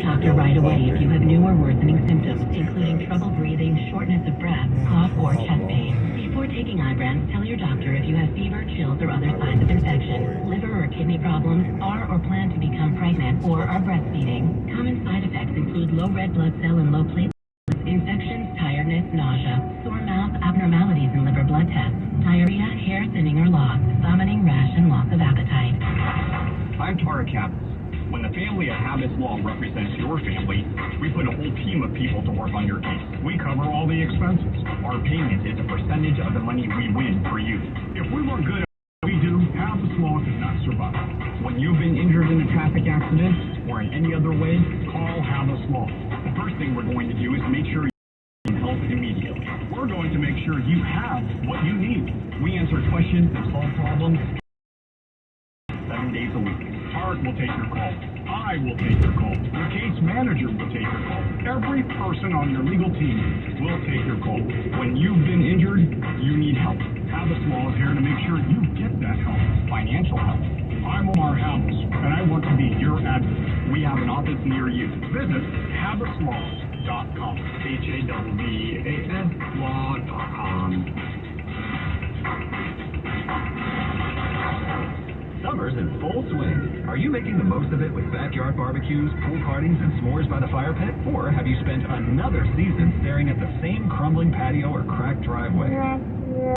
doctor right away if you have new or worsening symptoms, including trouble breathing, shortness of breath, cough, or chest pain. Before taking Ibrance, tell your doctor if you have fever, chills, or other signs of infection, liver or kidney problems, are or plan to become pregnant, or are breastfeeding. Common side effects include low red blood cell and low platelet infections, tiredness, nausea, sore mouth, abnormalities in liver blood tests, diarrhea, hair thinning or loss, vomiting, rash, and loss of appetite. I'm Tara Capps. When the family of Habits Law represents your family, we put a whole team of people to work on your case. We cover all the expenses. Our payment is a percentage of the money we win for you. If we weren't good at what we do, Habits Law could not survive. When you've been injured in a traffic accident or in any other way, call Habits Law. The first thing we're going to do is make sure you get help immediately. We're going to make sure you have what you need. We answer questions and solve problems 7 days a week. Tarek will take your call. I will take your call. Your case manager will take your call. Every person on your legal team will take your call. When you've been injured, you need help. Habits Law is here to make sure you get that help. Financial help. I'm Omar Habits, and I want to be your advocate. We have an office near you. Visit habitslaw.com. HABBAS law.com. Summer's in full swing. Are you making the most of it with backyard barbecues, pool parties, and s'mores by the fire pit? Or have you spent another season staring at the same crumbling patio or cracked driveway? You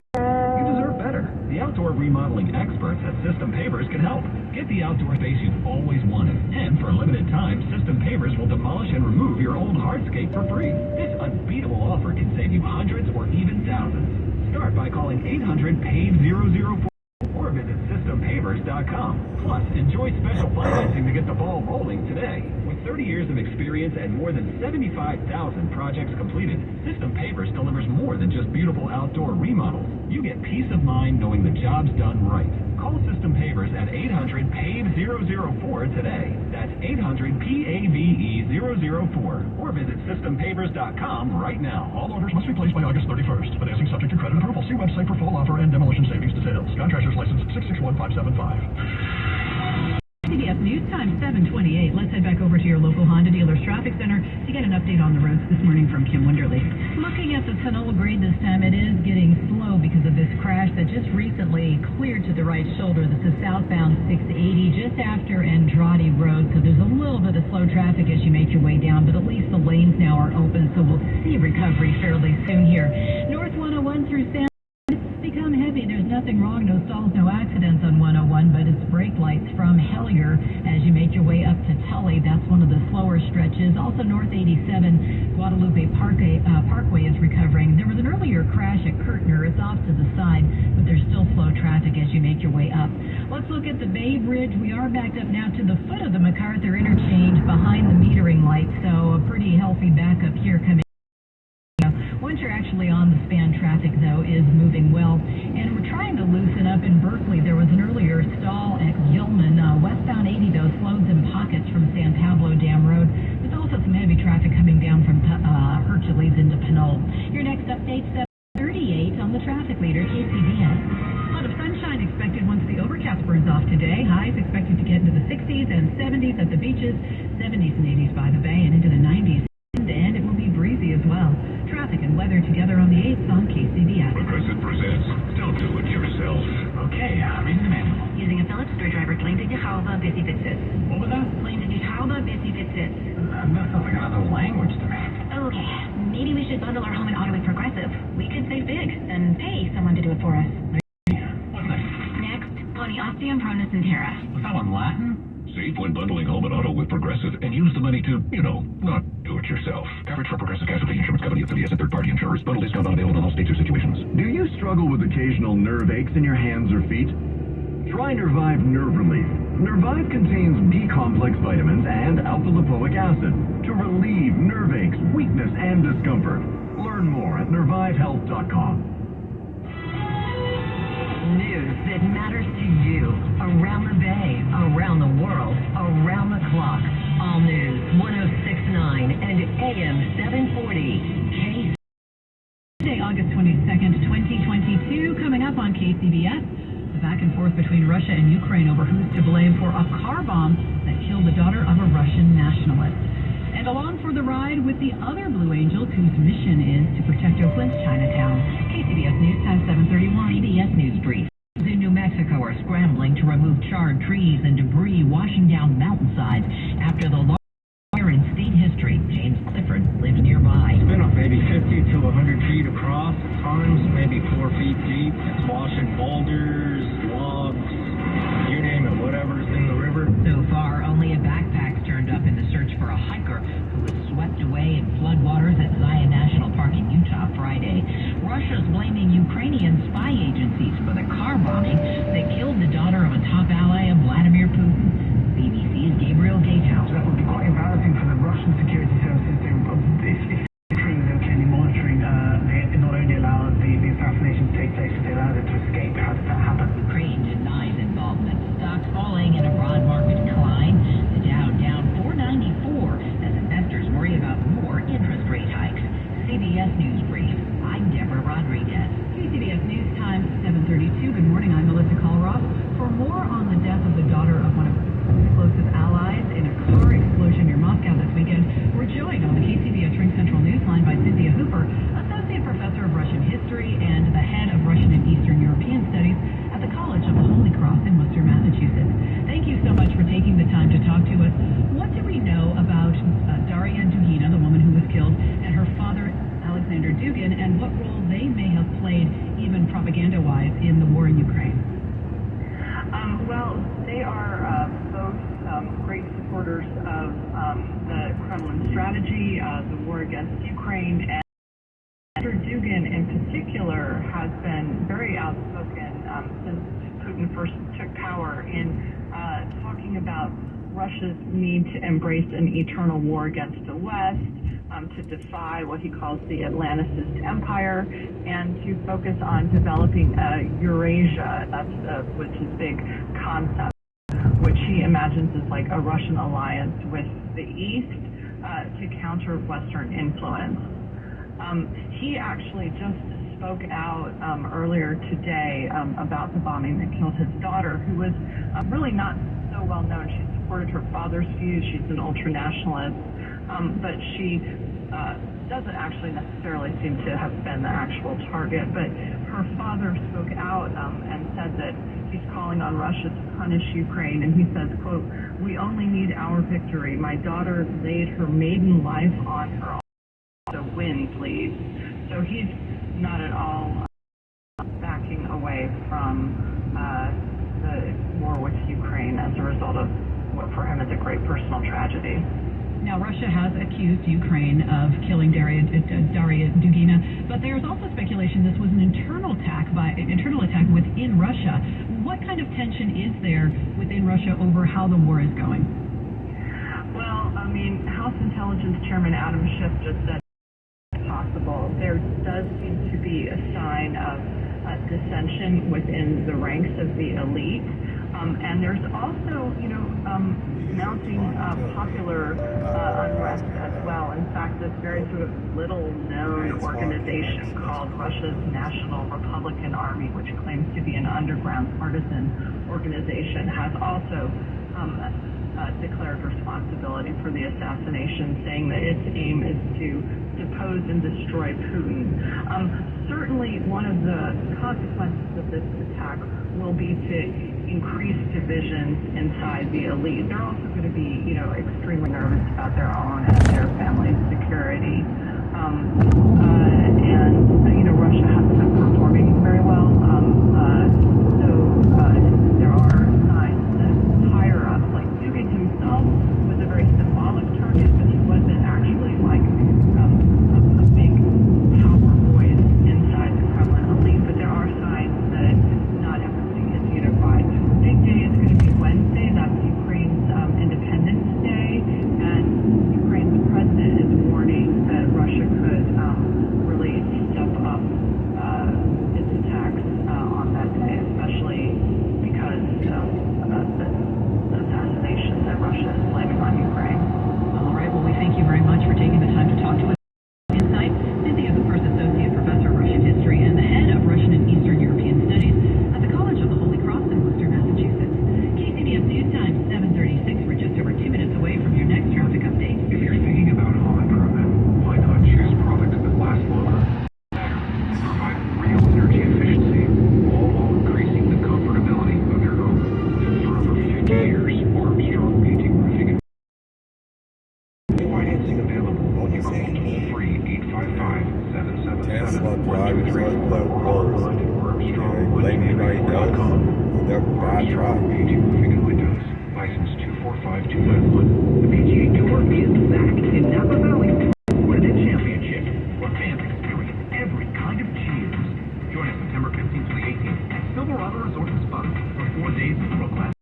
deserve better. The outdoor remodeling experts at System Pavers can help. Get the outdoor space you've always wanted. And for a limited time, System Pavers will demolish and remove your old hardscape for free. This unbeatable offer can save you hundreds or even thousands. Start by calling 800-PAVE-004. Or visit SystemPavers.com. Plus, enjoy special financing to get the ball rolling today. With 30 years of experience and more than 75,000 projects completed, System Pavers delivers more than just beautiful outdoor remodels. You get peace of mind knowing the job's done right. Call System Pavers at 800-PAVE-004 today. That's 800-PAVE-004. Or visit SystemPavers.com right now. All orders must be placed by August 31st. Financing subject to credit approval. See website for full offer and demolition savings details. Contractor's license 661575. CBS News Time 7:28. Let's head back over to your local Honda dealer's traffic center to get an update on the roads this morning from Kim Winderly. Looking at the Sonoma grade this time, it is getting slow because of this crash that just recently cleared to the right shoulder. This is southbound 680 just after Entrada Road, so there's a little bit of slow traffic as you make your way down, but at least the lanes now are open, so we'll see recovery fairly soon here. North 101 through San become heavy. There's nothing wrong, no stalls, no accidents on 101, but it's brake lights from Hellier as you make your way up to Tully. That's one of the slower stretches. Also, North 87, Guadalupe Parkway is recovering. There was an earlier crash at Kirtner. It's off to the side, but there's still slow traffic as you make your way up. Let's look at the Bay Bridge. We are backed up now to the foot of the MacArthur interchange behind the metering lights, so a pretty healthy backup here coming. Once you're actually on the span, traffic, though, is moving well. And we're trying to loosen up in Berkeley. There was an earlier stall at Gilman. Westbound 80, though, slows in pockets from San Pablo Dam Road. There's also some heavy traffic coming down from Hercules into Pinole. Your next update, 7:38 on the traffic leader, KCBS. A lot of sunshine expected once the overcast burns off today. Highs expected to get into the 60s and 70s at the beaches, 70s and 80s by the bay, and into the 90s. And it will be breezy as well. Traffic and weather together on the 8th on KCBS. Progressive presents Don't Do It Yourself. Okay, reading the manual. Using a Phillips screwdriver, claim to Jehovah, busy fit sits. What was that? Claim to Jehovah, busy fit sits. That sounds like another language to me. Okay, maybe we should bundle our home and auto with Progressive. We could save big and pay someone to do it for us. What's next? Next, Pony Pronus and Terra. Was that one Latin? Save when bundling home and auto with Progressive and use the money to, not do it yourself. Coverage for Progressive Casualty Insurance Company affiliates and third-party insurers. Bundle discount not available in all states or situations. Do you struggle with occasional nerve aches in your hands or feet? Try Nervive Nerve Relief. Nervive contains B-complex vitamins and alpha-lipoic acid to relieve nerve aches, weakness, and discomfort. Learn more at nervivehealth.com. News that matters to you around the bay, around the world, around the clock. All news 106.9 and AM 740. Tuesday, August 22nd, 2022, coming up on KCBS. The back and forth between Russia and Ukraine over who's to blame for a car bomb that killed the daughter of a Russian nationalist. for the ride with the other Blue Angels whose mission is to protect Oakland's Chinatown. KCBS News Time 7:31. CBS News Brief. In New Mexico are scrambling to remove charred trees and debris washing down mountainsides after the largest fire in state history. James Clifford lives nearby. It's been maybe 50 to 100 feet across, at times maybe 4 feet deep. It's washing boulders, logs, you name it, whatever's in the river. So far, only a backpack's turned up in the search for a hiker who was swept away in floodwaters at Zion National Park in Utah Friday. Russia's blaming Ukrainian spy agencies for the car bombing that killed the daughter of a top ally of Vladimir Putin. BBC's Gabriel Gatehouse. That would be quite embarrassing for the Russian security services. If they were clearly monitoring, they not only allow the assassination to take place, but they allow them to escape. How did that happen? Ukraine denies involvement. Stocks falling and a broad market decline. The Dow down 494 as investors worry about more interest rate hikes. CBS News Brief. I'm Deborah Rodriguez. KCBS News Time 7:32. Good morning. I'm Melissa Colross. For more on the death of the daughter of one of his closest allies in a car explosion near Moscow this weekend, we're joined on the KCBS Ring Central Newsline by Cynthia Hooper, Associate Professor of Russian History and the head of Russian and Eastern European Studies at the College of the Holy Cross in Worcester, Massachusetts. Thank you so much for taking the time to talk to us. What do we know about Daria Dugina, the woman who was killed, and her father, Alexander Dugin, and what role they may have played, even propaganda-wise, in the war in Ukraine? Well, they are both great supporters of the Kremlin strategy, the war against Ukraine, and Alexander Dugin in particular has been very outspoken since Putin first took power in talking about Russia's need to embrace an eternal war against the West, to defy what he calls the Atlanticist empire, and to focus on developing Eurasia, which is a big concept, which he imagines is like a Russian alliance with the East to counter Western influence. He actually just spoke out earlier today about the bombing that killed his daughter, who was really not so well known. She supported her father's views. She's an ultranationalist, but she doesn't actually necessarily seem to have been the actual target. But her father spoke out and said that he's calling on Russia to punish Ukraine, and he says, quote, "We only need our victory. My daughter laid her maiden life on her. So win, please." So he's not at all backing away from the war with Ukraine as a result of what for him is a great personal tragedy. Now, Russia has accused Ukraine of killing Daria Dugina, but there's also speculation this was an internal attack within Russia. What kind of tension is there within Russia over how the war is going? Well, I mean, House Intelligence Chairman Adam Schiff just said it's possible. There does seem to be a sign of dissension within the ranks of the elite. And there's also, mounting popular unrest as well. In fact, this very sort of little-known organization called Russia's National Republican Army, which claims to be an underground partisan organization, has also declared responsibility for the assassination, saying that its aim is to depose and destroy Putin. Certainly, one of the consequences of this attack will be to increase divisions inside the elite. They're also going to be, extremely nervous about their own and their family's security. Russia hasn't been performing very well. There are signs that higher ups, like Dugin himself, was a very symbolic target, but he wasn't actually like a big power voice inside the Kremlin elite. But there are signs that not everything is unified. The big day is going to be Wednesday. That's Ukraine's Independence Day, and Ukraine Financing available when you call toll-free 855-777-1333 or online at ArmstrongWoodFinance.com. Moving and Windows, license 245251. The PGA Tour is back in Napa Valley. Wooded Championship, where fans experience every kind of cheers. Join us September 15th to the 18th at Silverado Resort and Spa for 4 days of world-class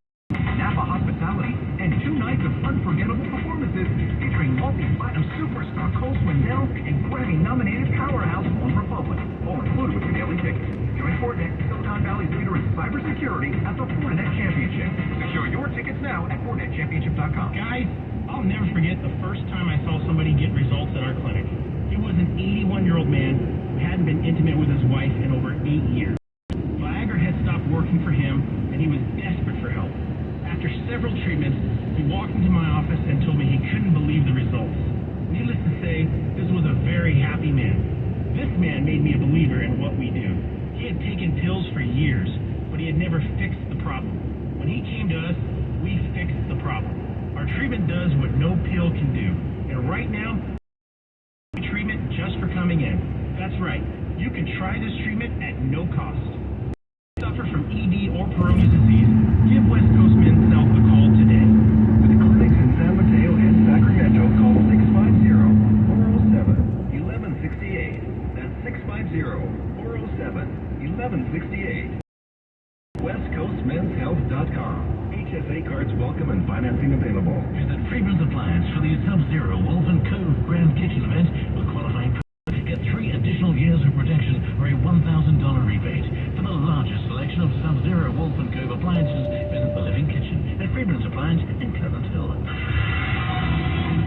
Napa hospitality and 2 nights of unforgettable performances featuring multi-platinum superstar Cole Swindell and Grammy-nominated powerhouse One Republic, all included with your daily tickets. Join Fortinet, Silicon Valley's leader in cybersecurity at the Fortinet Championship. Secure your tickets now at FortinetChampionship.com. Guys, I'll never forget the first time I saw somebody get results at our clinic. It was an 81-year-old man who hadn't been intimate with his wife in over 8 years. Viagra had stopped working for him, and he was desperate for help. After several treatments, he walked into my office and told me he couldn't believe the results. Needless to say, this was a very happy man. This man made me a believer in what we do. He had taken pills for years, but he had never fixed the problem. When he came to us, we fixed the problem. Our treatment does what no pill can do. And right now, treatment just for coming in. That's right. You can try this treatment at no cost. Suffer from ED or Peyronie's disease, give West Coast Men's Health a call today. With clinics in San Mateo and Sacramento, call 650-407-1168. That's 650-407-1168. WestCoastMen'sHealth.com. HSA cards welcome and financing available. Visit Freeman's Appliance for the Sub-Zero Wolfen Cove Grand Kitchen event with qualifying get 3 additional years of protection or a $1,000 rebate. For the largest selection of Sub-Zero Wolfen Cove appliances, visit the Living Kitchen at Freeman's Appliance in Clarence Hill.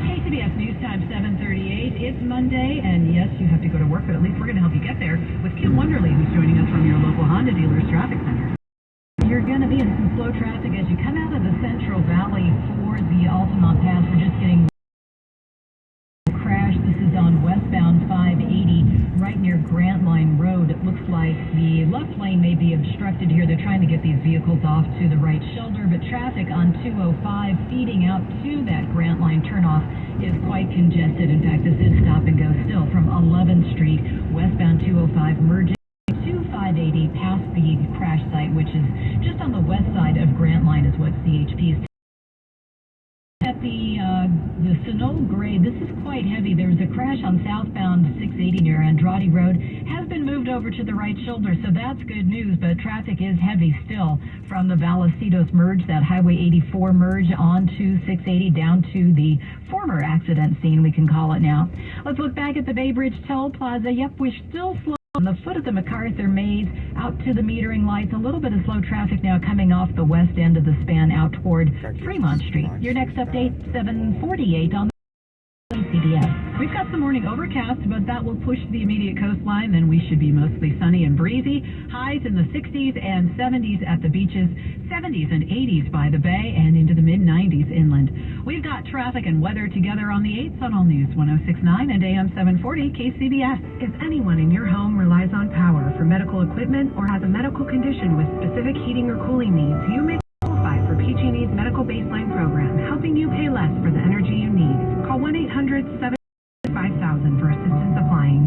KCBS News Time 7:38. It's Monday, and yes, you have to go to work, but at least we're going to help you get there with Kim Wonderly, who's joining us from your local Honda dealer's traffic center. You're going to be in some slow traffic as you come out of the Central Valley for the Altamont Pass. We're just getting crash. This is on westbound 580 right near Grant Line Road. It looks like the left lane may be obstructed here. They're trying to get these vehicles off to the right shoulder, but traffic on 205 feeding out to that Grant Line turnoff is quite congested. In fact, this is stop and go still from 11th Street westbound 205 merging to 580 past the crash site, which is just on the west side of Grant Line is what CHP is. At the Sonoma grade, this is quite heavy. There's a crash on southbound 680 near Andrade Road. Has been moved over to the right shoulder, so that's good news, but traffic is heavy still from the Vallecillos merge, that Highway 84 merge onto 680 down to the former accident scene, we can call it now. Let's look back at the Bay Bridge Toll Plaza. Yep, we're still slow on the foot of the MacArthur Maze out to the metering lights. A little bit of slow traffic now coming off the west end of the span out toward Fremont Street. Your next update, 7:48 on CBS. We've got some morning overcast, but that will push the immediate coastline. Then we should be mostly sunny and breezy. Highs in the 60s and 70s at the beaches, 70s and 80s by the bay, and into the mid-90s inland. We've got traffic and weather together on the 8th on All News 106.9 and AM 740 KCBS. If anyone in your home relies on power for medical equipment or has a medical condition with specific heating or cooling needs, you may qualify for PG&E's Medical Baseline Program, helping you pay less for the energy you need. Call 1-800-750,000 for assistance applying.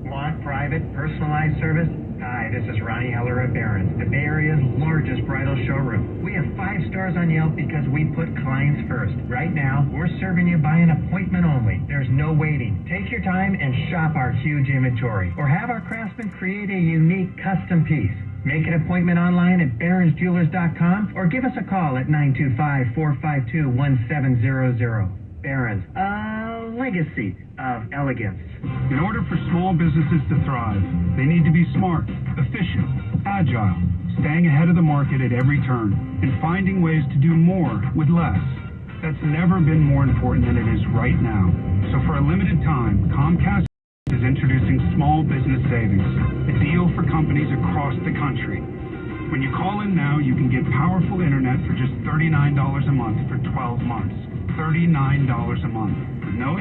Want private, personalized service? Hi, this is Ronnie Heller at Barron's, the Bay Area's largest bridal showroom. We have 5 stars on Yelp because we put clients first. Right now, we're serving you by an appointment only. There's no waiting. Take your time and shop our huge inventory, or have our craftsmen create a unique custom piece. Make an appointment online at barronsjewelers.com or give us a call at 925-452-1700. Barron's, a legacy of elegance. In order for small businesses to thrive, they need to be smart, efficient, agile, staying ahead of the market at every turn, and finding ways to do more with less. That's never been more important than it is right now. So for a limited time, Comcast is introducing Small Business Savings, a deal for companies across the country. When you call in now, you can get powerful internet for just $39 a month for 12 months. $39 a month with no